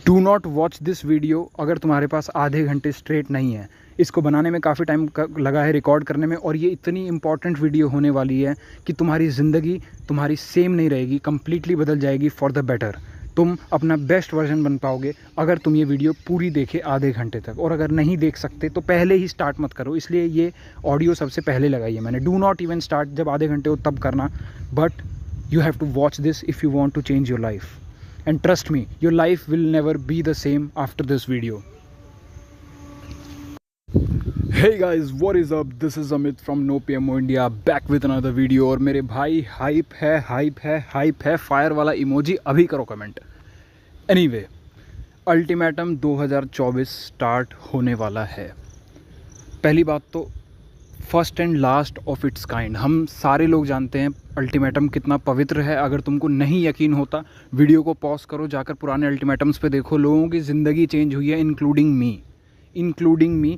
Do not watch this video अगर तुम्हारे पास आधे घंटे स्ट्रेट नहीं है। इसको बनाने में काफ़ी टाइम लगा है, रिकॉर्ड करने में, और ये इतनी इंपॉर्टेंट वीडियो होने वाली है कि तुम्हारी ज़िंदगी तुम्हारी सेम नहीं रहेगी, कम्प्लीटली बदल जाएगी फॉर द बेटर। तुम अपना बेस्ट वर्जन बन पाओगे अगर तुम ये वीडियो पूरी देखे आधे घंटे तक। और अगर नहीं देख सकते तो पहले ही स्टार्ट मत करो, इसलिए ये ऑडियो सबसे पहले लगाई है मैंने। डू नॉट इवन स्टार्ट, जब आधे घंटे हो तब करना, but you have to watch this if you want to change your life. And trust me, your life will never be the same after this video. Hey guys, what is up? This is Amit from No PMO India, back with another video. और मेरे भाई hype है fire वाला emoji अभी करो comment. Anyway, ultimatum 2024 start होने वाला है। पहली बात तो first and last of its kind. हम सारे लोग जानते हैं अल्टीमेटम कितना पवित्र है। अगर तुमको नहीं यकीन होता, वीडियो को पॉज करो, जाकर पुराने अल्टीमेटम्स पे देखो। लोगों की ज़िंदगी चेंज हुई है, इंक्लूडिंग मी।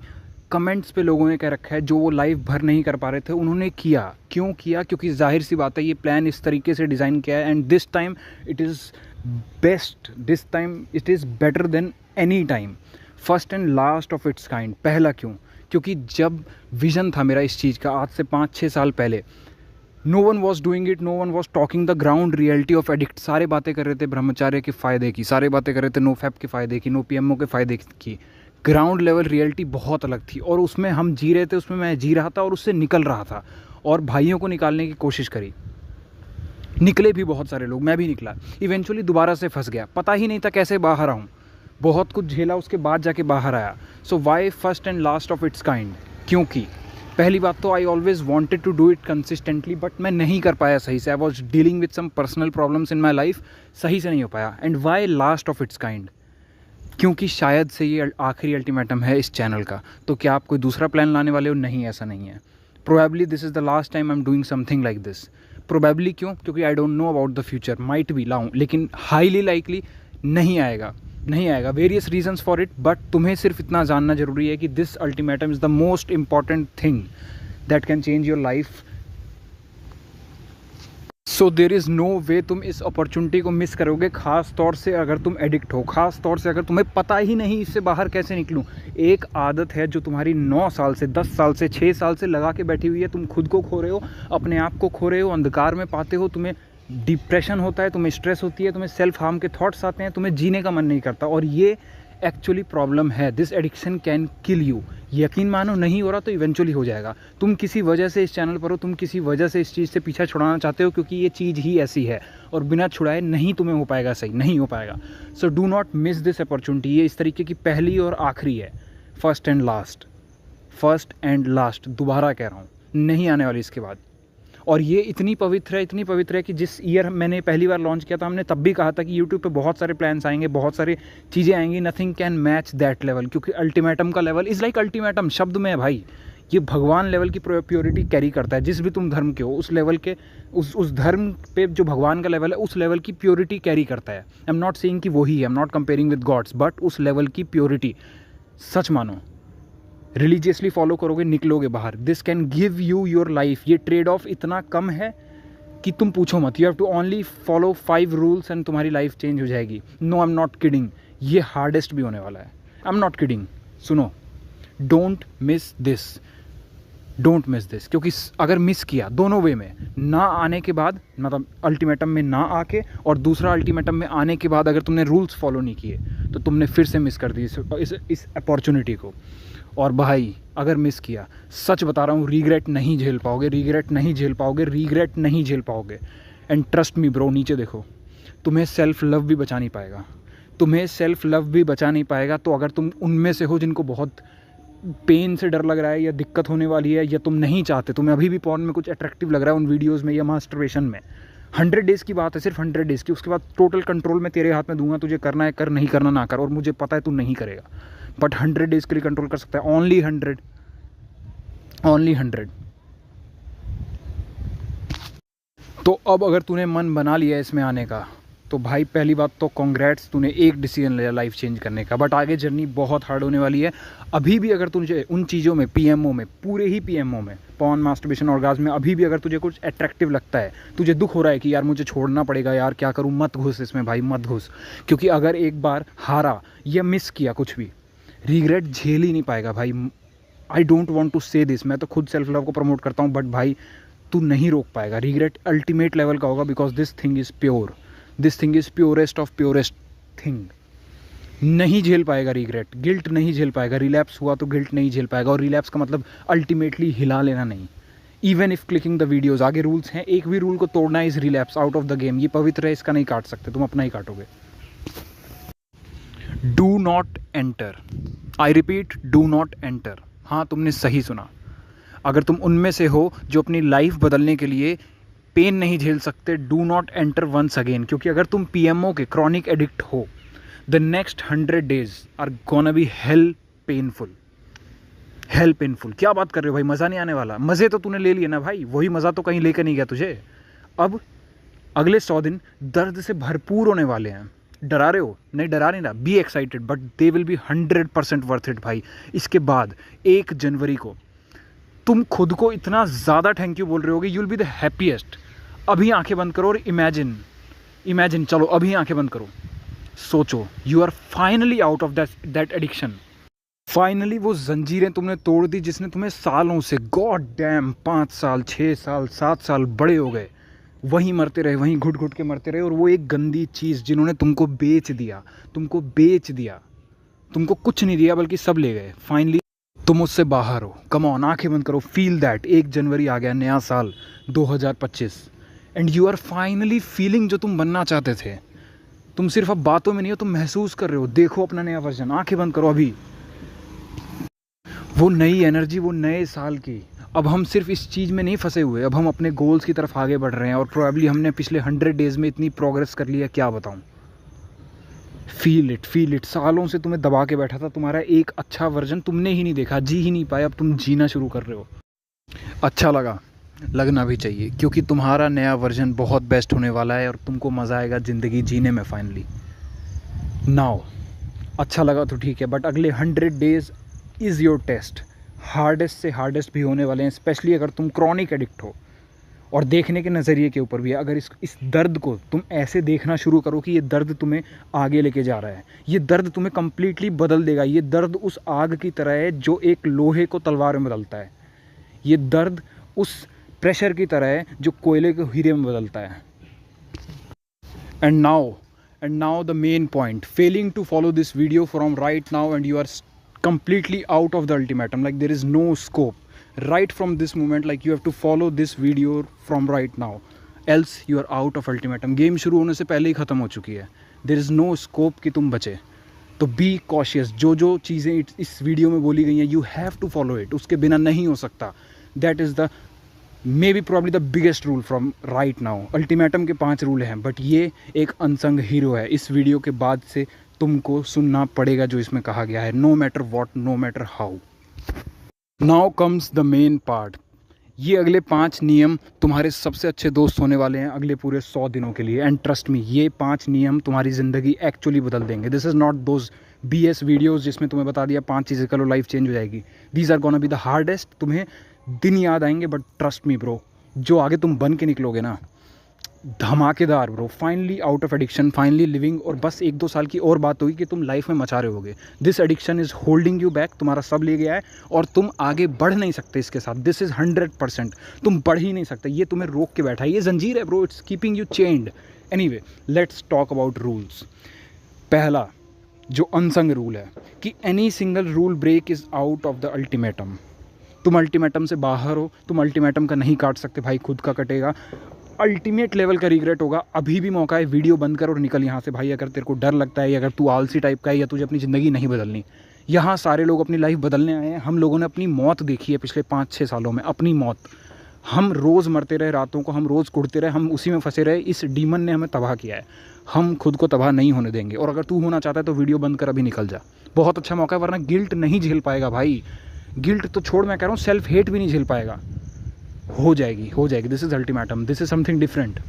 कमेंट्स पे लोगों ने कह रखा है जो वो लाइव भर नहीं कर पा रहे थे उन्होंने किया। क्यों किया? क्योंकि जाहिर सी बात है ये प्लान इस तरीके से डिज़ाइन किया है, and this time it is best, this time it is better than any time. First and last of its kind. पहला क्यों? क्योंकि जब विज़न था मेरा इस चीज़ का आज से 5-6 साल पहले, no one was doing it, no one was talking the ground reality of addict. सारे बातें कर रहे थे ब्रह्मचार्य के फ़ायदे की, सारे बातें कर रहे थे नो फैप के फ़ायदे की, नो पीएमओ के फ़ायदे की। ग्राउंड लेवल रियलिटी बहुत अलग थी और उसमें हम जी रहे थे, उसमें मैं जी रहा था और उससे निकल रहा था, और भाइयों को निकालने की कोशिश करी। निकले भी बहुत सारे लोग, मैं भी निकला। इवेंचुअली दोबारा से फंस गया, पता ही नहीं था कैसे बाहर आऊँ। बहुत कुछ झेला, उसके बाद जाके बाहर आया। So why first and last of its kind? क्योंकि पहली बात तो I always wanted to do it consistently, but मैं नहीं कर पाया सही से। I was dealing with some personal problems in my life, सही से नहीं हो पाया। And why last of its kind? क्योंकि शायद से ये आखिरी अल्टीमेटम है इस चैनल का। तो क्या आप कोई दूसरा प्लान लाने वाले हो? नहीं, ऐसा नहीं है। Probably this is the last time I am doing something like this. Probably क्यों? क्योंकि I don't know about the future, might भी लाऊं, लेकिन हाईली लाइकली नहीं आएगा। Various reasons for it, but तुम्हें सिर्फ इतना जानना जरूरी है कि this ultimatum is the most important thing that can change your life. So there is no way तुम इस अपॉर्चुनिटी को मिस करोगे, ख़ास तौर से अगर तुम एडिक्ट हो, ख़ास तौर से अगर तुम्हें पता ही नहीं इससे बाहर कैसे निकलूं। एक आदत है जो तुम्हारी 9 साल से, 10 साल से, 6 साल से लगा के बैठी हुई है। तुम खुद को खो रहे हो, अपने आप को खो रहे हो, अंधकार में पाते हो, तुम्हें डिप्रेशन होता है, तुम्हें स्ट्रेस होती है, तुम्हें सेल्फ हार्म के थॉट्स आते हैं, तुम्हें जीने का मन नहीं करता, और ये एक्चुअली प्रॉब्लम है। This addiction can kill you. यकीन मानो, नहीं हो रहा तो इवेंचुअली हो जाएगा। तुम किसी वजह से इस चैनल पर हो, तुम किसी वजह से इस चीज़ से पीछा छुड़ाना चाहते हो, क्योंकि ये चीज़ ही ऐसी है और बिना छुड़ाए नहीं तुम्हें हो पाएगा, सही नहीं हो पाएगा। So do not miss this opportunity. ये इस तरीके की पहली और आखिरी है, फर्स्ट एंड लास्ट। दोबारा कह रहा हूँ, नहीं आने वाली इसके बाद। और ये इतनी पवित्र है कि जिस ईयर मैंने पहली बार लॉन्च किया था, हमने तब भी कहा था कि यूट्यूब पे बहुत सारे प्लान्स आएंगे, बहुत सारी चीज़ें आएंगी, nothing can match that level. क्योंकि अल्टीमेटम का लेवल इज़ लाइक अल्टीमेटम शब्द में है भाई, ये भगवान लेवल की प्योरिटी कैरी करता है। जिस भी तुम धर्म के हो, उस लेवल के, उस धर्म पे जो भगवान का लेवल है, उस लेवल की प्योरिटी कैरी करता है। आई एम नॉट सेइंग कि वही है, I am not comparing with gods, but उस लेवल की प्योरिटी, सच मानो, रिलीजियसली फॉलो करोगे, निकलोगे बाहर। This can give you your life. ये ट्रेड ऑफ इतना कम है कि तुम पूछो मत। You have to only follow 5 rules and तुम्हारी लाइफ चेंज हो जाएगी। No, I am not kidding, ये हार्डेस्ट भी होने वाला है। I am not kidding. सुनो, डोंट मिस दिस, क्योंकि अगर मिस किया दोनों वे में, ना आने के बाद, मतलब अल्टीमेटम में ना आके, और दूसरा अल्टीमेटम में आने के बाद अगर तुमने रूल्स फॉलो नहीं किए, तो तुमने फिर से मिस कर दी इस अपॉर्चुनिटी को। और भाई, अगर मिस किया, सच बता रहा हूँ, रीग्रेट नहीं झेल पाओगे। एंड ट्रस्ट मी ब्रो, नीचे देखो, तुम्हें सेल्फ लव भी बचा नहीं पाएगा। तो अगर तुम उनमें से हो जिनको बहुत पेन से डर लग रहा है, या दिक्कत होने वाली है, या तुम नहीं चाहते, तुम्हें अभी भी पॉर्न में कुछ अट्रैक्टिव लग रहा है उन वीडियोज़ में या मास्टरबेशन में, 100 डेज़ की बात है, सिर्फ 100 डेज़ की। उसके बाद टोटल कंट्रोल मैं तेरे हाथ में दूंगा, तुझे करना है कर, नहीं करना ना कर। और मुझे पता है तू नहीं करेगा, बट 100 डेज़ के लिए कंट्रोल कर सकता है। ओनली 100। तो अब अगर तूने मन बना लिया इसमें आने का, तो भाई पहली बात तो कॉन्ग्रेट्स, तूने एक डिसीजन लिया लाइफ चेंज करने का, बट आगे जर्नी बहुत हार्ड होने वाली है। अभी भी अगर तुझे उन चीज़ों में, पीएमओ में, पूरे ही पीएमओ में, पॉर्न, मास्टरबेशन, ऑर्गाज्म में अभी भी अगर तुझे कुछ अट्रैक्टिव लगता है, तुझे दुख हो रहा है कि यार मुझे छोड़ना पड़ेगा, यार क्या करूँ, मत घुस इसमें भाई, मत घुस। क्योंकि अगर एक बार हारा या मिस किया कुछ भी, रिग्रेट झेल ही नहीं पाएगा भाई। आई डोंट वॉन्ट टू से दिस, मैं तो खुद सेल्फ लव को प्रमोट करता हूँ, बट भाई तू नहीं रोक पाएगा। रिग्रेट अल्टीमेट लेवल का होगा, because this thing is pure, this thing is purest of purest thing. नहीं झेल पाएगा रिग्रेट, गिल्ट नहीं झेल पाएगा। रिलैप्स हुआ तो गिल्ट नहीं झेल पाएगा, और रिलैप्स का मतलब अल्टीमेटली हिला लेना नहीं। Even if clicking the videos, आगे रूल्स हैं, एक भी रूल को तोड़ना is relapse, out of the game. ये पवित्र है, इसका नहीं काट सकते, तुम अपना ही काटोगे। Do not enter, I repeat, do not enter. हाँ, तुमने सही सुना। अगर तुम उनमें से हो जो अपनी लाइफ बदलने के लिए पेन नहीं झेल सकते, do not enter once again. क्योंकि अगर तुम पीएमओ के क्रॉनिक एडिक्ट हो, the next 100 days are gonna be hell painful. Hell painful, क्या बात कर रहे हो भाई, मज़ा नहीं आने वाला। मज़े तो तूने ले लिए ना भाई, वही मज़ा तो कहीं लेकर नहीं गया तुझे। अब अगले 100 दिन दर्द से भरपूर होने वाले हैं। डरा रहे हो? नहीं, डरा नहीं रहा, be excited, but they will be 100% worth it भाई। इसके बाद 1 जनवरी को तुम खुद को इतना ज़्यादा थैंक यू बोल रहे होगे, you will be the happiest. अभी आंखें बंद करो और इमेजिन, चलो अभी आंखें बंद करो, सोचो, you are finally out of that addiction. Finally वो जंजीरें तुमने तोड़ दी जिसने तुम्हें सालों से, गॉड डैम, 5 साल, 6 साल, 7 साल बड़े हो गए, वहीं मरते रहे, वहीं घुट घुट के मरते रहे। और वो एक गंदी चीज़ जिन्होंने तुमको बेच दिया, तुमको कुछ नहीं दिया बल्कि सब ले गए। फाइनली तुम उससे बाहर हो। कम ऑन, आंखें बंद करो, फील दैट। 1 जनवरी आ गया, नया साल 2025, and you are finally feeling जो तुम बनना चाहते थे। तुम सिर्फ अब बातों में नहीं हो, तुम महसूस कर रहे हो। देखो अपना नया वर्जन, आंखें बंद करो अभी। वो नई एनर्जी, वो नए साल की। अब हम सिर्फ इस चीज़ में नहीं फंसे हुए, अब हम अपने गोल्स की तरफ आगे बढ़ रहे हैं। और प्रोबेबली हमने पिछले 100 days में इतनी प्रोग्रेस कर ली है, क्या बताऊँ। Feel it. सालों से तुम्हें दबा के बैठा था, तुम्हारा एक अच्छा वर्जन तुमने ही नहीं देखा, जी ही नहीं पाया, अब तुम जीना शुरू कर रहे हो। अच्छा लगा, लगना भी चाहिए, क्योंकि तुम्हारा नया वर्जन बहुत बेस्ट होने वाला है और तुमको मज़ा आएगा ज़िंदगी जीने में फाइनली। नाउ अच्छा लगा तो ठीक है, बट अगले 100 days is your test. Hardest से हार्डेस्ट भी होने वाले हैं, स्पेशली अगर तुम क्रॉनिक एडिक्ट हो। और देखने के नज़रिए के ऊपर भी है। अगर इस दर्द को तुम ऐसे देखना शुरू करो कि ये दर्द तुम्हें आगे लेके जा रहा है, ये दर्द तुम्हें कम्प्लीटली बदल देगा। ये दर्द उस आग की तरह है जो एक लोहे को तलवार में बदलता है। ये दर्द उस प्रेशर की तरह है जो कोयले को हीरे में बदलता है। And now the main point, failing to follow this video from right now and you are completely out of the ultimatum, like there is no scope right from this moment, like you have to follow this video from right now, else you are out of ultimatum. Game शुरू होने से पहले ही ख़त्म हो चुकी है। there is no scope कि तुम बचे। तो बी कॉशियस, जो चीज़ें इस वीडियो में बोली गई हैं, you have to follow it, उसके बिना नहीं हो सकता। That is the maybe probably the biggest rule from right now. Ultimatum के 5 रूल हैं, बट ये एक अनसंग हीरो है। इस वीडियो के बाद से तुमको सुनना पड़ेगा जो इसमें कहा गया है, no matter what, no matter how. Now comes the main part. ये अगले 5 नियम तुम्हारे सबसे अच्छे दोस्त होने वाले हैं अगले पूरे 100 दिनों के लिए। एंड ट्रस्ट मी, ये 5 नियम तुम्हारी ज़िंदगी एक्चुअली बदल देंगे। This is not those BS videos जिसमें तुम्हें बता दिया 5 चीज़ें करो लाइफ चेंज हो जाएगी। These are gonna be the hardest. तुम्हें दिन याद आएंगे, बट ट्रस्ट मी ब्रो, जो आगे तुम बन के निकलोगे ना, धमाकेदार bro. Finally out of addiction, finally living. और बस 1-2 साल की और बात होगी कि तुम लाइफ में मचा रहे होगे। This addiction is holding you back, तुम्हारा सब ले गया है और तुम आगे बढ़ नहीं सकते इसके साथ। दिस इज़ 100%, तुम बढ़ ही नहीं सकते, ये तुम्हें रोक के बैठा है। ये जंजीर है bro, it's keeping you chained. Anyway, let's talk about rules. पहला जो अनसंग रूल है कि any single rule break is out of the ultimatum. तुम अल्टीमेटम से बाहर हो, तुम अल्टीमेटम का नहीं काट सकते भाई, खुद का कटेगा। अल्टीमेट लेवल का रिग्रेट होगा। अभी भी मौका है, वीडियो बंद कर और निकल यहाँ से भाई। अगर तेरे को डर लगता है, या अगर तू आलसी टाइप का है, या तुझे अपनी ज़िंदगी नहीं बदलनी। यहाँ सारे लोग अपनी लाइफ बदलने आए हैं। हम लोगों ने अपनी मौत देखी है पिछले 5-6 सालों में, अपनी मौत। हम रोज़ मरते रहे, रातों को हम रोज़ कुड़ते रहे, हम उसी में फंसे रहे। इस डीमन ने हमें तबाह किया है, हम खुद को तबाह नहीं होने देंगे। और अगर तू होना चाहता है तो वीडियो बंद कर, अभी निकल जा, बहुत अच्छा मौका है। वरना गिल्ट नहीं झेल पाएगा भाई। गिल्ट तो छोड़, मैं कह रहा हूँ सेल्फ हेट भी नहीं झेल पाएगा। हो जाएगी। This is ultimatum, this is something different.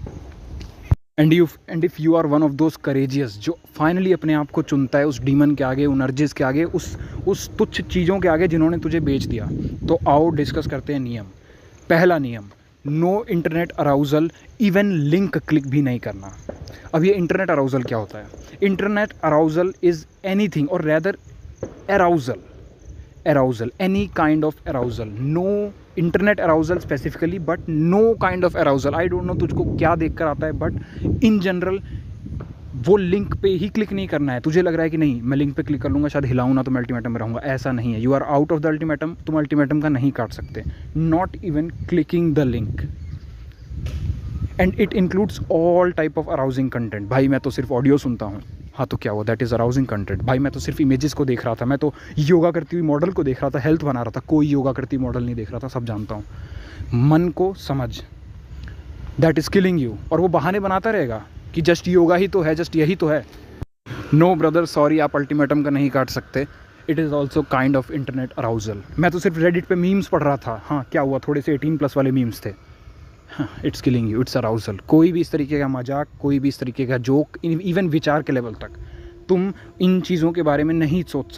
And if you are one of those courageous जो फाइनली अपने आप को चुनता है उस डीमन के आगे, उन अर्जिस के आगे, उस तुच्छ चीज़ों के आगे जिन्होंने तुझे बेच दिया, तो आओ डिस्कस करते हैं नियम। पहला नियम, no internet arousal, even link click भी नहीं करना। अब ये इंटरनेट अराउजल क्या होता है? इंटरनेट अराउजल इज़ एनीथिंग और rather arousal, any kind of arousal, no internet arousal specifically but no kind of arousal। I don't know तुझको क्या देख कर आता है, बट इन जनरल वो लिंक पे ही क्लिक नहीं करना है। तुझे लग रहा है कि नहीं मैं लिंक पे क्लिक कर लूँगा शायद हिलाऊँ ना तो मैं अल्टीमेटम में रहूँगा, ऐसा नहीं है। You are out of the ultimatum, तुम अल्टीमेटम का नहीं काट सकते। Not even clicking the link, and it includes all type of arousing content. भाई मैं तो सिर्फ ऑडियो सुनता हूँ, हाँ तो क्या हुआ, दैट इज़ अराउजिंग कंटेंट। भाई मैं तो सिर्फ इमेजेस को देख रहा था, मैं तो योगा करती हुई मॉडल को देख रहा था, हेल्थ बना रहा था, कोई योगा करती हुई मॉडल नहीं देख रहा था, सब जानता हूँ। मन को समझ, दैट इज़ किलिंग यू। और वो बहाने बनाता रहेगा कि जस्ट योगा ही तो है, जस्ट यही तो है। नो ब्रदर सॉरी, आप अल्टीमेटम का नहीं काट सकते। It is also kind of internet arousal. मैं तो सिर्फ रेडिट पे मीम्स पढ़ रहा था, हाँ क्या हुआ, थोड़े से 18+ वाले मीम्स थे, it's killing you, it's arousal. कोई भी इस तरीके का मजाक, कोई भी इस तरीके का जोक, इवन विचार के लेवल तक तुम इन चीज़ों के बारे में नहीं सोच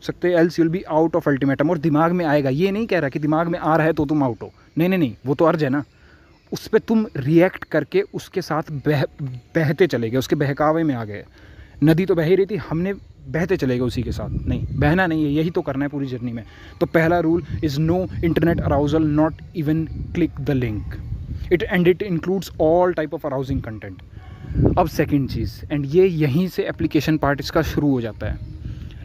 सकते, else you'll be out of ultimatum. और दिमाग में आएगा, ये नहीं कह रहा कि दिमाग में आ रहा है तो तुम आउट हो, नहीं, वो तो अर्ज है ना, उस पर तुम रिएक्ट करके उसके साथ बहते चले गए, उसके बहकावे में आ गए। नदी तो बह ही रही थी, हमने बहते चले गए उसी के साथ। नहीं, बहना नहीं है, यही तो करना है पूरी जर्नी में। तो पहला rule is no internet arousal, not even click the link, it includes all type of arousing content. अब सेकंड चीज़, एंड ये यहीं से एप्लीकेशन पार्ट इसका शुरू हो जाता है।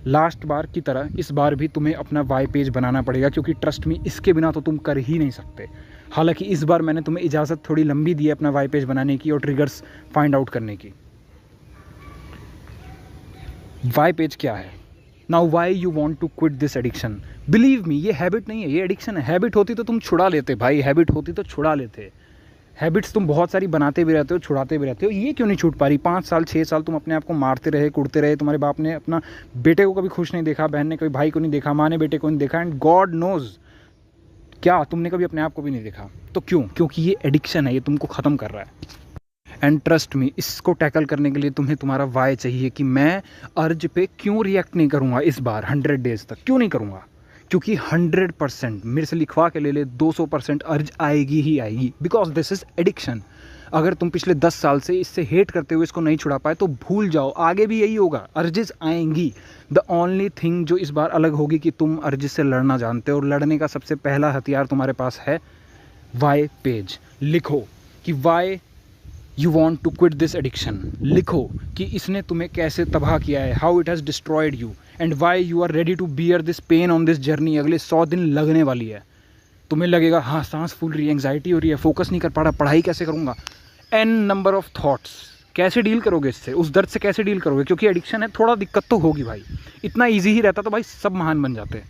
लास्ट बार की तरह इस बार भी तुम्हें अपना वाई पेज बनाना पड़ेगा, क्योंकि ट्रस्ट में इसके बिना तो तुम कर ही नहीं सकते। हालांकि इस बार मैंने तुम्हें इजाज़त थोड़ी लंबी दी है अपना वाई पेज बनाने की और ट्रिगर्स फाइंड आउट करने की। वाई पेज क्या है? Now why you want to quit this addiction? Believe me, ये हैबिट नहीं है, ये एडिक्शन है। हैबिट होती तो तुम छुड़ा लेते भाई, हैबिट होती तो छुड़ा लेते। हैबिट्स तुम बहुत सारी बनाते भी रहते हो, छुड़ाते भी रहते हो, ये क्यों नहीं छूट पा रही? 5 साल 6 साल तुम अपने आप को मारते रहे, कुड़ते रहे, तुम्हारे बाप ने अपना बेटे को कभी खुश नहीं देखा, बहन ने कभी भाई को नहीं देखा, माँ ने बेटे को नहीं देखा, एंड गॉड नोज क्या तुमने कभी अपने आप को भी नहीं देखा। तो क्यों? क्योंकि ये एडिक्शन है, ये तुमको ख़त्म कर रहा है। एंड ट्रस्ट मी, इसको टैकल करने के लिए तुम्हें तुम्हारा वाई चाहिए कि मैं अर्ज पे क्यों रिएक्ट नहीं करूँगा इस बार 100 डेज़ तक, क्यों नहीं करूँगा? क्योंकि 100% मेरे से लिखवा के ले ले, 200% अर्ज आएगी ही आएगी, बिकॉज दिस इज़ एडिक्शन। अगर तुम पिछले 10 साल से इससे हेट करते हुए इसको नहीं छुड़ा पाए तो भूल जाओ, आगे भी यही होगा, अर्जेस आएंगी। द ओनली थिंग जो इस बार अलग होगी कि तुम अर्जेस से लड़ना जानते हो, और लड़ने का सबसे पहला हथियार तुम्हारे पास है वाई पेज। लिखो कि why you want to quit this addiction, लिखो कि इसने तुम्हें कैसे तबाह किया है, how it has destroyed you, and why you are ready to bear this pain on this journey. अगले 100 दिन लगने वाली है, तुम्हें लगेगा हाँ सांस फूल रही है, एंग्जाइटी हो रही है, फोकस नहीं कर पा रहा, पढ़ाई कैसे करूँगा, एन नंबर ऑफ थॉट्स। कैसे डील करोगे इससे, उस दर्द से कैसे डील करोगे? क्योंकि एडिक्शन है, थोड़ा दिक्कत तो होगी भाई। इतना ईजी ही रहता तो भाई सब महान बन जाते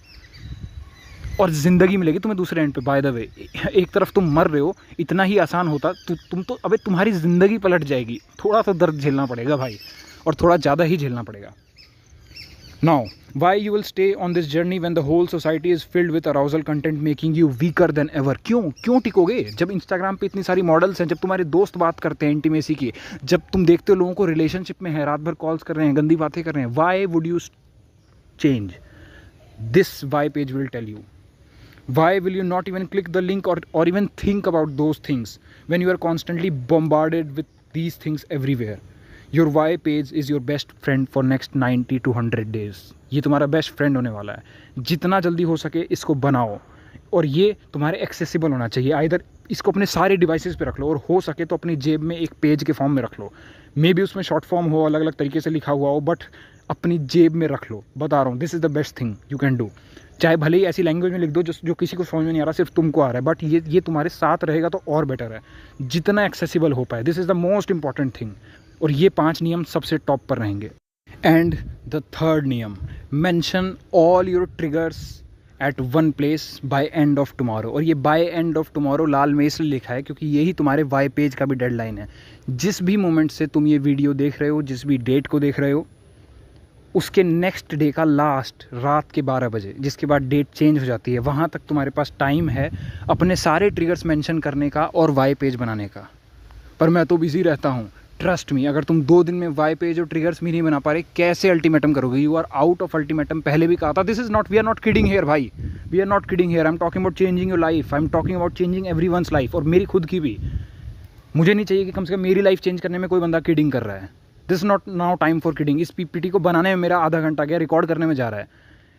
और ज़िंदगी मिलेगी तुम्हें दूसरे एंड पे। बाय द वे, एक तरफ तुम मर रहे हो, इतना ही आसान होता तुम तो अबे तुम्हारी ज़िंदगी पलट जाएगी। थोड़ा तो दर्द झेलना पड़ेगा भाई, और थोड़ा ज़्यादा ही झेलना पड़ेगा। Now why you will stay on this journey when the whole society is filled with arousal content making you weaker than ever? क्यों टिकोगे जब इंस्टाग्राम पे इतनी सारी मॉडल्स हैं, जब तुम्हारे दोस्त बात करते हैं इंटीमेसी की, जब तुम देखते हो लोगों को रिलेशनशिप में है, रात भर कॉल्स कर रहे हैं, गंदी बातें कर रहे हैं? Why would you change? This why page will tell you. Why will you not even click the link or even think about those things when you are constantly bombarded with these things everywhere? Your why page is your best friend for next 90 to 100 days. ये तुम्हारा best friend होने वाला है। जितना जल्दी हो सके इसको बनाओ, और ये तुम्हारे एक्सेसिबल होना चाहिए। आइदर इसको अपने सारे डिवाइसेस पे रख लो, और हो सके तो अपनी जेब में एक पेज के फॉर्म में रख लो। मे बी उसमें शॉर्ट फॉर्म हो, अलग अलग तरीके से लिखा हुआ हो, बट अपनी जेब में रख लो। बता रहा हूँ, this is the best thing you can do. चाहे भले ही ऐसी लैंग्वेज में लिख दो जो किसी को समझ में नहीं आ रहा, सिर्फ तुमको आ रहा है, बट ये तुम्हारे साथ रहेगा तो और बेटर है, जितना एक्सेसिबल हो पाए। This is the most important thing. और ये 5 नियम सबसे टॉप पर रहेंगे। एंड द थर्ड नियम, mention all your triggers at one place by end of tomorrow. और ये बाय एंड ऑफ टुमारो लाल में इसलिए लिखा है क्योंकि यही तुम्हारे वाई पेज का भी डेडलाइन है। जिस भी मोमेंट से तुम ये वीडियो देख रहे हो, जिस भी डेट को देख रहे हो, उसके नेक्स्ट डे का लास्ट रात के 12 बजे, जिसके बाद डेट चेंज हो जाती है, वहाँ तक तुम्हारे पास टाइम है अपने सारे ट्रिगर्स मेंशन करने का और वाई पेज बनाने का। पर मैं तो बिज़ी रहता हूँ, ट्रस्ट मी, अगर तुम 2 दिन में वाई पे जो ट्रिगर्स भी नहीं बना पा रहे, कैसे अल्टीमेटम करोगे? You are out of ultimatum. पहले भी कहा था, this is not, we are not kidding here भाई, we are not kidding here. I am talking about changing your life, I am talking about changing everyone's life, और मेरी खुद की भी। मुझे नहीं चाहिए कि कम से कम मेरी लाइफ चेंज करने में कोई बंदा किडिंग कर रहा है। This not now time for kidding. इस पीपीटी को बनाने में मेरा आधा घंटा गया, रिकॉर्ड करने में जा रहा है,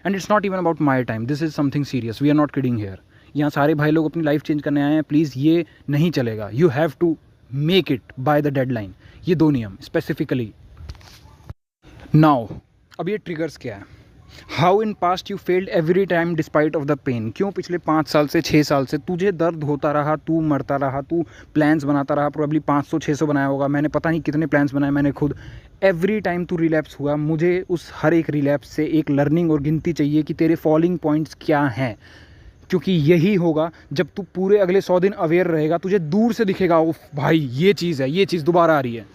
and it's not even about my time, this is something serious. We are not kidding here. यहाँ सारे भाई लोग अपनी लाइफ चेंज करने आए हैं, प्लीज़ ये नहीं चलेगा। You have to make it by the deadline. ये 2 नियम स्पेसिफिकली। नाउ अब ये ट्रिगर्स क्या है? How in past you failed every time despite of the pain. क्यों पिछले 5 साल से 6 साल से तुझे दर्द होता रहा, तू मरता रहा, तू प्लान्स बनाता रहा, प्रोबेबली 500-600 बनाया होगा, मैंने पता नहीं कितने प्लान्स बनाए मैंने खुद। एवरी टाइम तू रिलैप्स हुआ, मुझे उस हर एक रिलैप्स से एक लर्निंग और गिनती चाहिए कि तेरे फॉलिंग पॉइंट्स क्या हैं, क्योंकि यही होगा जब तू पूरे अगले 100 दिन अवेयर रहेगा, तुझे दूर से दिखेगा ओ भाई ये चीज़ है, ये चीज़ दोबारा आ रही है।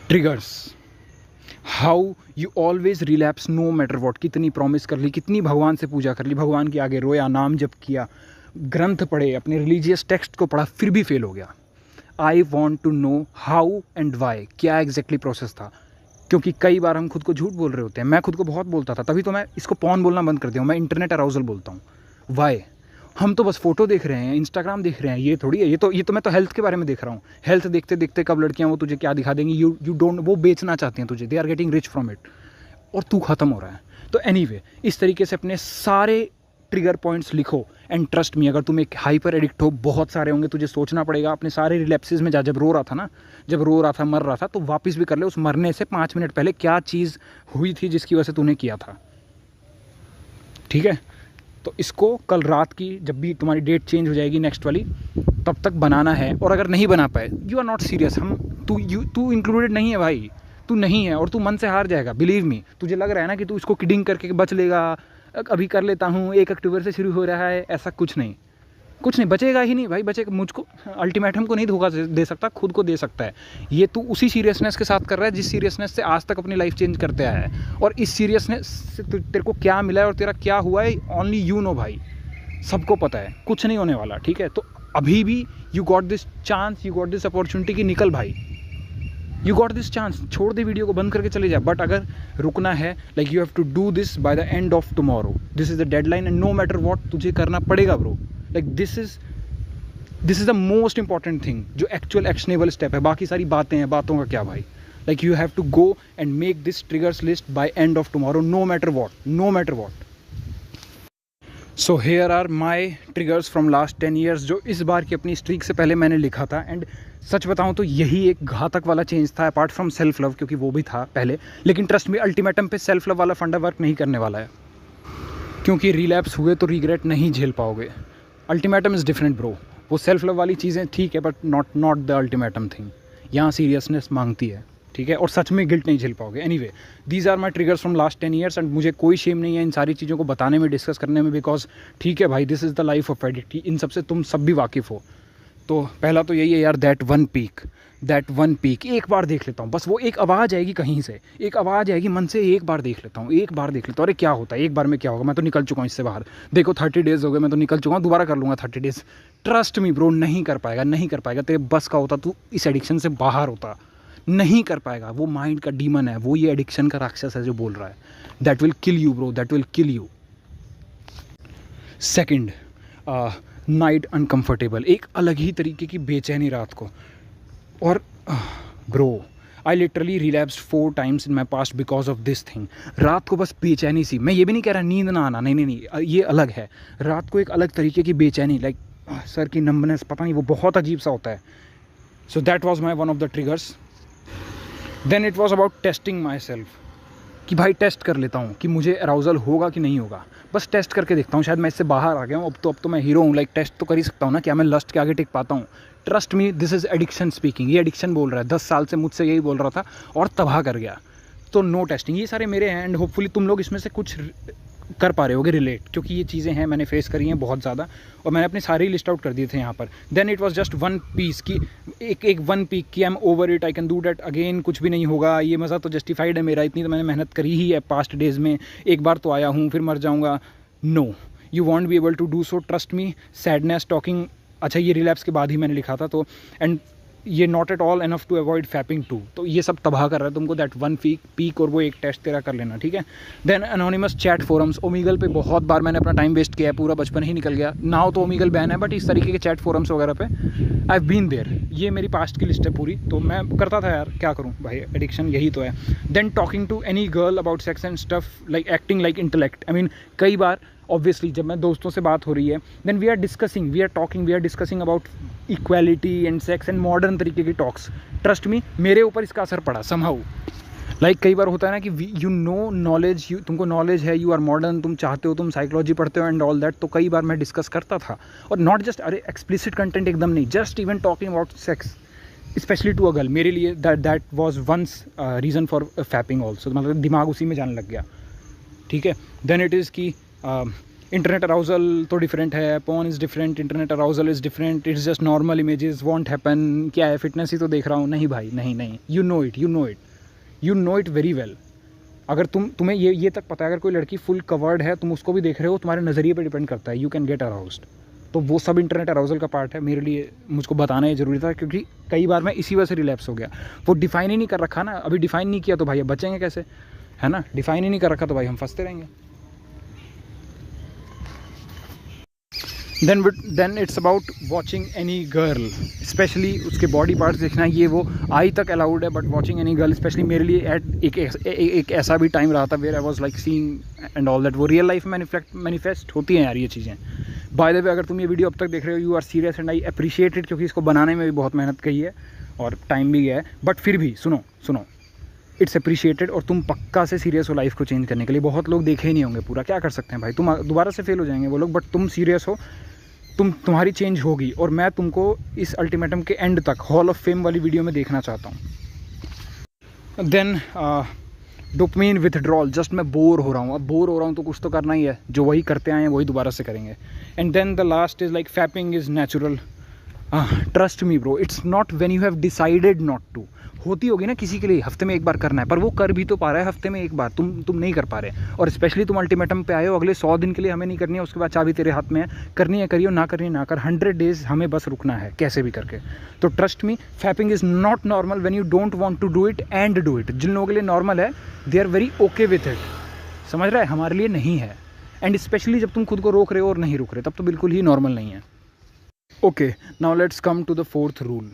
Triggers, how you always relapse no matter what. कितनी प्रॉमिस कर ली, कितनी भगवान से पूजा कर ली, भगवान के आगे रोया, नाम जप किया, ग्रंथ पढ़े, अपने रिलीजियस टेक्स्ट को पढ़ा, फिर भी फेल हो गया। I want to know how and why, क्या एग्जैक्टली प्रोसेस था। क्योंकि कई बार हम खुद को झूठ बोल रहे होते हैं। मैं खुद को बहुत बोलता था, तभी तो मैं इसको पॉर्न बोलना बंद कर दिया हूँ, मैं इंटरनेट अराउजल बोलता हूँ। वाई? हम तो बस फोटो देख रहे हैं, इंस्टाग्राम देख रहे हैं, ये थोड़ी है। ये तो मैं तो हेल्थ के बारे में देख रहा हूँ। हेल्थ देखते देखते कब लड़कियाँ वो तुझे क्या दिखा देंगी, यू डोंट, वो बेचना चाहती हैं तुझे, they are getting rich from it, और तू खत्म हो रहा है। तो एनीवे, इस तरीके से अपने सारे ट्रिगर पॉइंट्स लिखो, एंड ट्रस्ट मी, अगर तुम एक हाइपर एडिक्ट हो, बहुत सारे होंगे, तुझे सोचना पड़ेगा अपने सारे रिलैप्सेस में। जब रो रहा था ना, जब रो रहा था, मर रहा था, तो वापस भी कर ले उस मरने से 5 मिनट पहले क्या चीज़ हुई थी जिसकी वजह से तूने किया था। ठीक है? तो इसको कल रात की जब भी तुम्हारी डेट चेंज हो जाएगी नेक्स्ट वाली, तब तक बनाना है। और अगर नहीं बना पाए, यू आर नॉट सीरियस, तू इंक्लूडेड नहीं है भाई, तू नहीं है, और तू मन से हार जाएगा। बिलीव मी, तुझे लग रहा है ना कि तू इसको किडिंग करके बच लेगा, अभी कर लेता हूँ, 1 अक्टूबर से शुरू हो रहा है, ऐसा कुछ नहीं, कुछ नहीं बचेगा ही नहीं भाई। बचेगा, मुझको अल्टीमेटम को नहीं धोखा दे सकता, खुद को दे सकता है। ये तू उसी सीरियसनेस के साथ कर रहा है जिस सीरियसनेस से आज तक अपनी लाइफ चेंज करते आया है, और इस सीरियसनेस से तेरे को क्या मिला है और तेरा क्या हुआ है, ओनली यू नो भाई, सबको पता है, कुछ नहीं होने वाला। ठीक है? तो अभी भी you got this chance, you got this opportunity कि निकल भाई, यू गॉट दिस चांस। छोड़ दे वीडियो को, बंद करके चले जा। बट अगर रुकना है, like you have to do this by the end of tomorrow, this is the deadline, and no matter what तुझे करना पड़ेगा bro. Like this is the most important thing, जो एक्चुअल एक्शनेबल स्टेप है। बाकी सारी बातें हैं, बातों का क्या भाई। Like you have to go and make this triggers list by end of tomorrow, no matter what, no matter what. So here are my triggers from last 10 years, जो इस बार की अपनी स्ट्रीक से पहले मैंने लिखा था। एंड सच बताऊं तो यही एक घातक वाला चेंज था, अपार्ट फ्रॉम सेल्फ लव, क्योंकि वो भी था पहले। लेकिन ट्रस्ट मी, अल्टीमेटम पे सेल्फ लव वाला फंडा वर्क नहीं करने वाला है, क्योंकि रिलैप्स हुए तो रिग्रेट नहीं झेल पाओगे। Ultimatum is different bro. वो सेल्फ लव वाली चीज़ें ठीक है, but not the ultimatum thing. यहाँ सीरियसनेस मांगती है, ठीक है, और सच में गिल्ट नहीं झेल पाओगे। Anyway, these are my triggers from last 10 years, and मुझे कोई शेम नहीं है इन सारी चीज़ों को बताने में, डिस्कस करने में, बिकॉज ठीक है भाई, this is the life of addict, इन सबसे तुम सब भी वाकिफ़ हो। तो पहला तो यही है यार, दैट वन पीक एक बार देख लेता हूँ, बस वो एक आवाज़ आएगी कहीं से, एक आवाज़ आएगी मन से, एक बार देख लेता हूँ, एक बार देख लेता हूँ, अरे क्या होता है, एक बार में क्या होगा, मैं तो निकल चुका हूँ इससे बाहर। देखो 30 डेज़ हो गए, मैं तो निकल चुका हूँ, दोबारा कर लूँगा 30 डेज़। ट्रस्ट मी ब्रो, नहीं कर पाएगा, नहीं कर पाएगा। तेरे बस का होता, तू इस एडिक्शन से बाहर होता, नहीं कर पाएगा। वो माइंड का डीमन है, वो ये एडिक्शन का राक्षस है जो बोल रहा है। That will kill you bro, that will kill you. Second, night uncomfortable, एक अलग ही तरीके की बेचैनी रात को। और bro, I literally relapsed 4 times in my past because of this thing. रात को बस बेचैनी सी, मैं ये भी नहीं कह रहा नींद ना आना, नहीं, ये अलग है। रात को एक अलग तरीके की बेचैनी, लाइक सर की नंबनेस, पता नहीं, वो बहुत अजीब सा होता है। So that was my one of the triggers. Then it was about testing my self, कि भाई टेस्ट कर लेता हूँ कि मुझे अराउजल होगा कि नहीं होगा, बस टेस्ट करके देखता हूँ, शायद मैं इससे बाहर आ गया हूँ, अब तो मैं हीरो हूँ, लाइक टेस्ट तो कर ही सकता हूँ ना, क्या मैं लस्ट के आगे टिक पाता हूँ। Trust me, this is addiction speaking, ये एडिक्शन बोल रहा है, 10 साल से मुझसे यही बोल रहा था और तबाह कर गया। तो नो टेस्टिंग, ये सारे मेरे हैं, एंड होपफुली तुम लोग इसमें से कुछ कर पा रहे होगे रिलेट, क्योंकि ये चीज़ें हैं, मैंने फेस करी हैं बहुत ज़्यादा, और मैंने अपने सारे ही लिस्ट आउट कर दिए थे यहाँ पर। Then it was just one piece की, एक वन पीक की, I am over it, I can do that again, कुछ भी नहीं होगा, ये मज़ा तो जस्टिफाइड है मेरा, इतनी तो मैंने मेहनत करी ही है पास्ट डेज़ में, एक बार तो आया हूँ, फिर मर जाऊँगा। No, you won't be able to do so, trust me. Sadness, talking, अच्छा ये रिलैप्स के बाद ही मैंने लिखा था, तो एंड ये not at all enough to avoid fapping too. तो ये सब तबाह कर रहा है तुमको, दैट वन पीक और वो एक टेस्ट तेरा कर लेना, ठीक है। देन अनोनिमस चैट फोरम्स, ओमीगल पे बहुत बार मैंने अपना टाइम वेस्ट किया है, पूरा बचपन ही निकल गया। नाउ तो ओमीगल बैन है, बट इस तरीके के चैट फोरम्स वगैरह पे आई हैव बीन देयर। ये मेरी पास्ट की लिस्ट है पूरी, तो मैं करता था यार, क्या करूँ भाई, एडिक्शन यही तो है। Then talking to any girl about sex and stuff, like acting like intellect. I mean कई बार ऑब्वियसली जब मैं दोस्तों से बात हो रही है, then we are discussing about equality and sex and modern तरीके की टॉक्स। ट्रस्ट मी, मेरे ऊपर इसका असर पड़ा समहाउ। लाइक कई बार होता है ना कि यू नो नॉलेज, तुमको नॉलेज है, यू आर मॉडर्न, तुम चाहते हो, तुम साइकोलॉजी पढ़ते हो एंड ऑल दैट। तो कई बार मैं डिस्कस करता था, और नॉट जस्ट अरे एक्सप्लिसिट कंटेंट एकदम नहीं, just even talking about sex specially to a girl. मेरे लिए that was once reason for fapping also, मतलब दिमाग उसी में जाने लग गया, ठीक है। देन इट इज़ की इंटरनेट अराउजल तो डिफरेंट है, porn is different, internet arousal is different, it's just normal images, won't happen. क्या है, फिटनेस ही तो देख रहा हूँ। नहीं भाई, नहीं, you know it very well. अगर तुम्हें ये तक पता है, अगर कोई लड़की फुल कवर्ड है, तुम उसको भी देख रहे हो, तुम्हारे नज़रिए पे डिपेंड करता है, यू कैन गेट अराउज्ड। तो वो सब इंटरनेट अराउजल का पार्ट है। मेरे लिए मुझको बताना ये ज़रूरी था, क्योंकि कई बार मैं इसी वजह से रिलैप्स हो गया। वो डिफाइन ही नहीं कर रखा ना, अभी डिफाइन नहीं किया तो भाई अब बचेंगे कैसे, है ना। डिफाइन ही नहीं कर रखा तो भाई हम फंसते रहेंगे। Then it's about watching any girl, specially उसके बॉडी पार्ट्स देखना, ये वो आई तक अलाउड है, but watching any girl specially मेरे लिए एट एक ऐसा भी टाइम रहा था where I was like seeing and all that. वो रियल लाइफ में मैनिफेस्ट होती हैं यार ये चीज़ें। बाय द वे, अगर तुम ये वीडियो अब तक देख रहे हो, you are serious and I appreciate it, क्योंकि इसको बनाने में भी बहुत मेहनत की है और टाइम भी गया है। बट फिर भी सुनो, इट्स अप्रिशिएटेड, और तुम पक्का से सीरियस हो लाइफ को चेंज करने के लिए। बहुत लोग देखे ही नहीं होंगे पूरा, क्या कर सकते हैं भाई, तुम दोबारा से फेल हो जाएंगे वो लोग, बट तुम सीरियस हो, तुम्हारी चेंज होगी। और मैं तुमको इस अल्टीमेटम के एंड तक हॉल ऑफ फेम वाली वीडियो में देखना चाहता हूँ। देन डोपामाइन विथड्रॉल, जस्ट मैं बोर हो रहा हूँ, अब बोर हो रहा हूँ तो कुछ तो करना ही है, जो वही करते आए हैं वही दोबारा से करेंगे। And then the last is like fapping is natural. Trust me bro, it's not when you have decided not to. होती होगी ना किसी के लिए हफ्ते में एक बार करना है, पर वो कर भी तो पा रहा है हफ्ते में एक बार, तुम नहीं कर पा रहे। और स्पेशली तुम अल्टीमेटम पे आए हो, अगले 100 दिन के लिए हमें नहीं करनी है, उसके बाद चाबी तेरे हाथ में है, करनी है करियो, ना करनी ना कर, 100 डेज हमें बस रुकना है कैसे भी करके। तो trust me, fapping is not normal when you don't want to do it and do it. जिन लोगों के लिए नॉर्मल है, they are very okay with it, समझ रहा है, हमारे लिए नहीं है। एंड स्पेशली जब तुम खुद को रोक रहे हो और नहीं रुक रहे, तब तो बिल्कुल ही नॉर्मल नहीं है। Okay, now let's come to the 4th rule,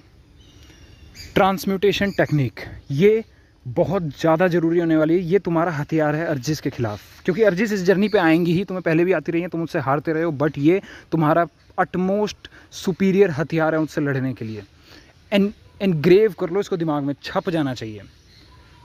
transmutation technique. ये बहुत ज़्यादा ज़रूरी होने वाली है, ये तुम्हारा हथियार है अर्जिस के खिलाफ, क्योंकि अर्जिस इस जर्नी पे आएंगी ही, तुम्हें पहले भी आती रही है, तुम उससे हारते रहे हो, बट ये तुम्हारा अटमोस्ट सुपीरियर हथियार है उससे लड़ने के लिए। एनग्रेव कर लो इसको, दिमाग में छप जाना चाहिए।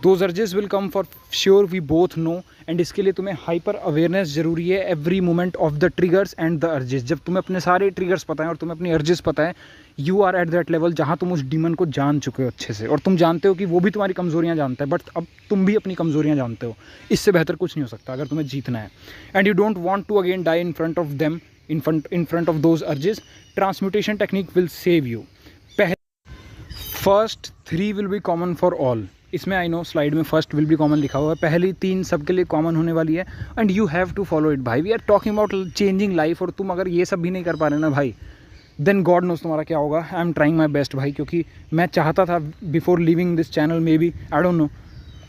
Those urges will come for sure, we both know. And इसके लिए तुम्हें हाइपर अवेयरनेस ज़रूरी है, every moment of the triggers and the urges. जब तुम्हें अपने सारे ट्रिगर्स पता है और तुम्हें अपनी अर्जेस पता है, you are at that level जहाँ तुम उस डीमन को जान चुके हो अच्छे से, और तुम जानते हो कि वो भी तुम्हारी कमज़ोरियाँ जानता है, बट अब तुम भी अपनी कमज़ोरियाँ जानते हो। इससे बेहतर कुछ नहीं हो सकता अगर तुम्हें जीतना है। And you don't want to again die in front of them, in front of those urges. Transmutation technique will save you. First 3 will be common for all. इसमें आई नो स्लाइड में फर्स्ट विल बी कॉमन लिखा हुआ है, पहली 3 सबके लिए common होने वाली है, and you have to follow it भाई। We are talking about changing life, और तुम अगर ये सब भी नहीं कर पा रहे ना भाई, देन गॉड नोस तुम्हारा क्या होगा। I am trying my best भाई, क्योंकि मैं चाहता था before living this channel may be, I don't no,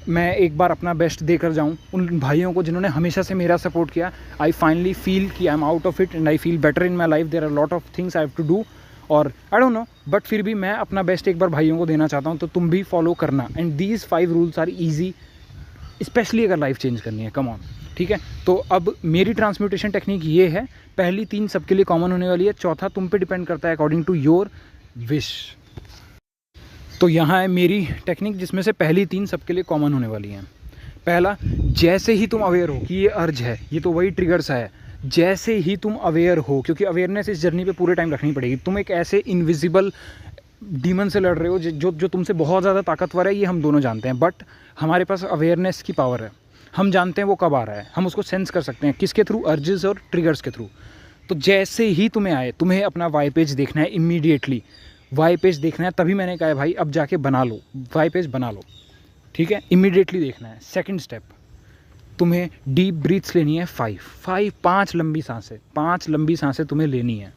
मैं एक बार अपना बेस्ट देकर जाऊँ उन भाइयों को जिन्होंने हमेशा से मेरा सपोर्ट किया। आई फाइनली फील कि I am out of it and I feel better in my life. There are lot of things I have to do, और आई डोंट नो, बट फिर भी मैं अपना बेस्ट एक बार भाइयों को देना चाहता हूँ, तो तुम भी फॉलो करना। And these 5 rules are easy, specially अगर लाइफ चेंज करनी है, कम ऑन, ठीक है। तो अब मेरी ट्रांसम्यूटेशन टेक्निक ये है, पहली 3 सबके लिए कॉमन होने वाली है, चौथा तुम पे डिपेंड करता है अकॉर्डिंग टू योर विश। तो यहाँ है मेरी टेक्निक, जिसमें से पहली 3 सबके लिए कॉमन होने वाली हैं। पहला, जैसे ही तुम अवेयर हो कि ये अर्ज है, ये तो वही ट्रिगर्स है, जैसे ही तुम अवेयर हो, क्योंकि अवेयरनेस इस जर्नी पे पूरे टाइम रखनी पड़ेगी। तुम एक ऐसे इनविजिबल डीमन से लड़ रहे हो जो तुमसे बहुत ज़्यादा ताकतवर है, ये हम दोनों जानते हैं, बट हमारे पास अवेयरनेस की पावर है, हम जानते हैं वो कब आ रहा है, हम उसको सेंस कर सकते हैं, किसके थ्रू, अर्जेस और ट्रिगर्स के थ्रू। तो जैसे ही तुम्हें आए, तुम्हें अपना वाई पेज देखना है, इमीडिएटली वाई पेज देखना है। तभी मैंने कहा है भाई अब जाके बना लो, वाई पेज बना लो, ठीक है, इमीडिएटली देखना है। सेकंड स्टेप, तुम्हें डीप ब्रीथ्स लेनी है, 5 लंबी सांसें, 5 लंबी सांसें तुम्हें लेनी है।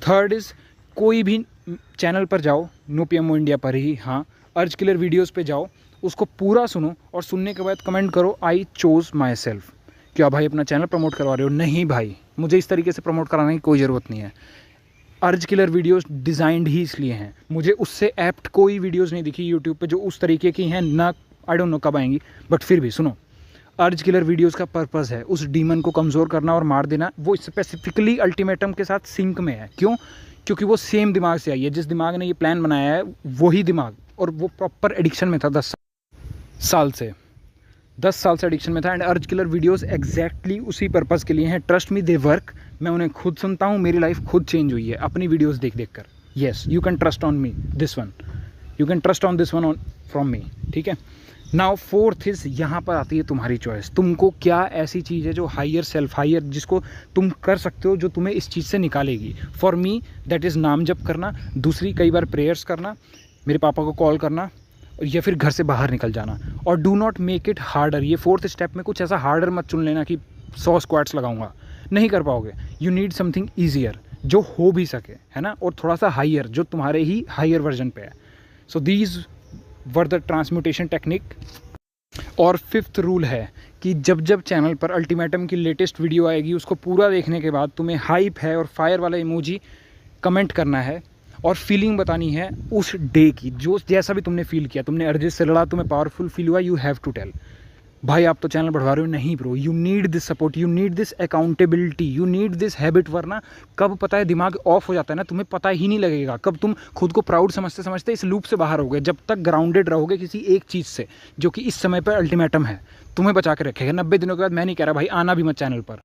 थर्ड इज़ कोई भी चैनल पर जाओ, नो पीएमओ इंडिया पर ही, हाँ, अर्ज किलर वीडियोज़ पे जाओ, उसको पूरा सुनो और सुनने के बाद कमेंट करो आई चोज़ माई सेल्फ। क्या भाई अपना चैनल प्रमोट करवा रहे हो? नहीं भाई, मुझे इस तरीके से प्रमोट कराने की कोई ज़रूरत नहीं है। अर्ज किलर वीडियोस डिज़ाइंड ही इसलिए हैं, मुझे उससे एप्ट कोई वीडियोस नहीं दिखी यूट्यूब पे जो उस तरीके की हैं, ना आई डोंट नो कब आएंगी, बट फिर भी सुनो, अर्ज किलर वीडियोस का पर्पस है उस डीमन को कमज़ोर करना और मार देना। वो स्पेसिफिकली अल्टीमेटम के साथ सिंक में है। क्यों? क्योंकि वो सेम दिमाग से आई है, जिस दिमाग ने ये प्लान बनाया है वही दिमाग, और वो प्रॉपर एडिक्शन में था 10 साल से 10 साल से एडिक्शन में था। एंड अर्ज किलर वीडियोस एग्जैक्टली उसी पर्पस के लिए हैं। Trust me, they work. मैं उन्हें खुद सुनता हूँ, मेरी लाइफ खुद चेंज हुई है अपनी वीडियोस देख देख कर। Yes, you can trust on me this one, you can trust on this one on from me, ठीक है। नाउ फोर्थ इज, यहाँ पर आती है तुम्हारी चॉइस। तुमको क्या ऐसी चीज़ है जो हायर सेल्फ, हायर, जिसको तुम कर सकते हो, जो तुम्हें इस चीज़ से निकालेगी। फॉर मी दैट इज़ नाम जप करना, दूसरी कई बार प्रेयर्स करना, मेरे पापा को कॉल करना, या फिर घर से बाहर निकल जाना। और do not make it harder. ये फोर्थ स्टेप में कुछ ऐसा हार्डर मत चुन लेना कि 100 स्क्वाट्स लगाऊंगा, नहीं कर पाओगे। यू नीड समथिंग ईजियर जो हो भी सके, है ना, और थोड़ा सा हाइयर जो तुम्हारे ही हाइयर वर्जन पे है। So these were the transmutation technique. और फिफ्थ रूल है कि जब जब चैनल पर अल्टीमेटम की लेटेस्ट वीडियो आएगी, उसको पूरा देखने के बाद तुम्हें हाइप है और फायर वाला इमोजी कमेंट करना है और फीलिंग बतानी है उस डे की, जो जैसा भी तुमने फील किया। तुमने अरिजीत से लड़ा, तुम्हें पावरफुल फील हुआ, यू हैव टू टेल। भाई आप तो चैनल बढ़वा रहे हो, नहीं bro, you need this support, you need this accountability, you need this habit. वरना कब पता है दिमाग ऑफ हो जाता है ना, तुम्हें पता ही नहीं लगेगा कब तुम खुद को प्राउड समझते समझते इस लूप से बाहर होगे। जब तक ग्राउंडेड रहोगे किसी एक चीज़ से जो कि इस समय पर अल्टीमेटम है, तुम्हें बचा के रखेगा। 90 दिनों के बाद मैं नहीं कह रहा भाई आना भी मत चैनल पर।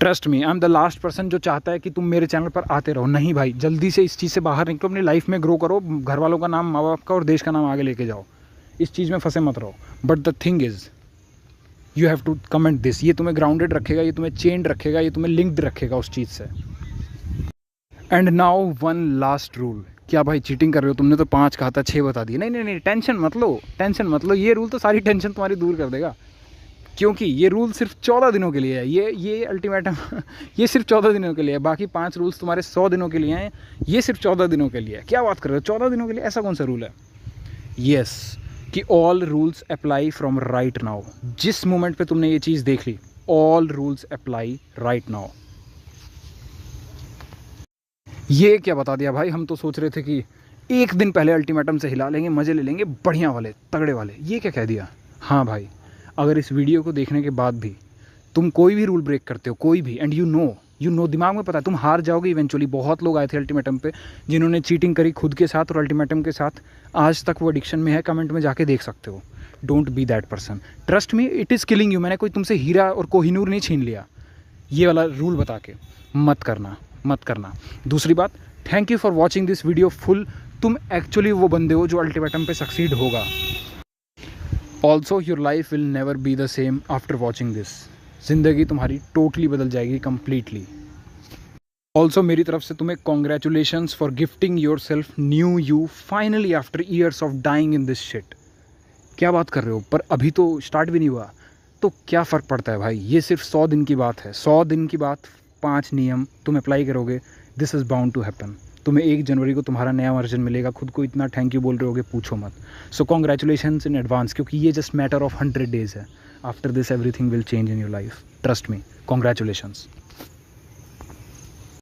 Trust me, I am the last person जो चाहता है कि तुम मेरे चैनल पर आते रहो। नहीं भाई, जल्दी से इस चीज़ से बाहर निकलो, अपनी लाइफ में ग्रो करो, घर वालों का नाम, माँ बाप का और देश का नाम आगे लेके जाओ। इस चीज़ में फंसे मत रहो। But the thing is you have to comment this. ये तुम्हें ग्राउंडेड रखेगा, ये तुम्हें चेंड रखेगा, ये तुम्हें लिंक्ड रखेगा उस चीज़ से। And now one last rule. क्या भाई चीटिंग कर रहे हो? तुमने तो 5 कहा था, 6 बता दिए। नहीं नहीं नहीं, टेंशन मत लो, टेंशन मत लो। ये रूल तो सारी टेंशन तुम्हारी दूर कर देगा, क्योंकि ये रूल सिर्फ 14 दिनों के लिए है। ये अल्टीमेटम ये सिर्फ 14 दिनों के लिए है। बाकी 5 रूल्स तुम्हारे 100 दिनों के लिए हैं, ये सिर्फ 14 दिनों के लिए है। क्या बात कर रहे हो, 14 दिनों के लिए? ऐसा कौन सा रूल है? यस, कि all rules apply from right now. जिस मोमेंट पे तुमने ये चीज़ देख ली, all rules apply right now. ये क्या बता दिया भाई, हम तो सोच रहे थे कि एक दिन पहले अल्टीमेटम से हिला लेंगे, मज़े ले लेंगे, बढ़िया वाले, तगड़े वाले। ये क्या कह दिया? हाँ भाई, अगर इस वीडियो को देखने के बाद भी तुम कोई भी रूल ब्रेक करते हो, कोई भी, एंड यू नो दिमाग में पता है तुम हार जाओगे इवेंचुअली। बहुत लोग आए थे अल्टीमेटम पे जिन्होंने चीटिंग करी खुद के साथ और अल्टीमेटम के साथ, आज तक वो एडिक्शन में है। कमेंट में जाके देख सकते हो। Don't be that person, trust me, it is killing you. मैंने कोई तुमसे हीरा और कोहिनूर नहीं छीन लिया। ये वाला रूल बता के मत करना, मत करना। दूसरी बात, thank you for watching this video full. तुम एक्चुअली वो बंदे हो जो अल्टीमेटम पे सक्सीड होगा। Also your life will never be the same after watching this. ज़िंदगी तुम्हारी टोटली बदल जाएगी, कम्प्लीटली। ऑल्सो मेरी तरफ से तुम्हें congratulations for gifting your self new you finally after years of dying in this shit. क्या बात कर रहे हो? पर अभी तो स्टार्ट भी नहीं हुआ, तो क्या फ़र्क पड़ता है भाई? ये सिर्फ 100 दिन की बात है। 100 दिन की बात, 5 नियम तुम अप्लाई करोगे, this is bound to happen. तुम्हें 1 जनवरी को तुम्हारा नया वर्जन मिलेगा। खुद को इतना थैंक यू बोल रहे होगे, पूछो मत। सो कॉन्ग्रेचुलेशंस इन एडवांस, क्योंकि ये जस्ट मैटर ऑफ 100 days है। After this everything will change in your life, trust me. Congratulations.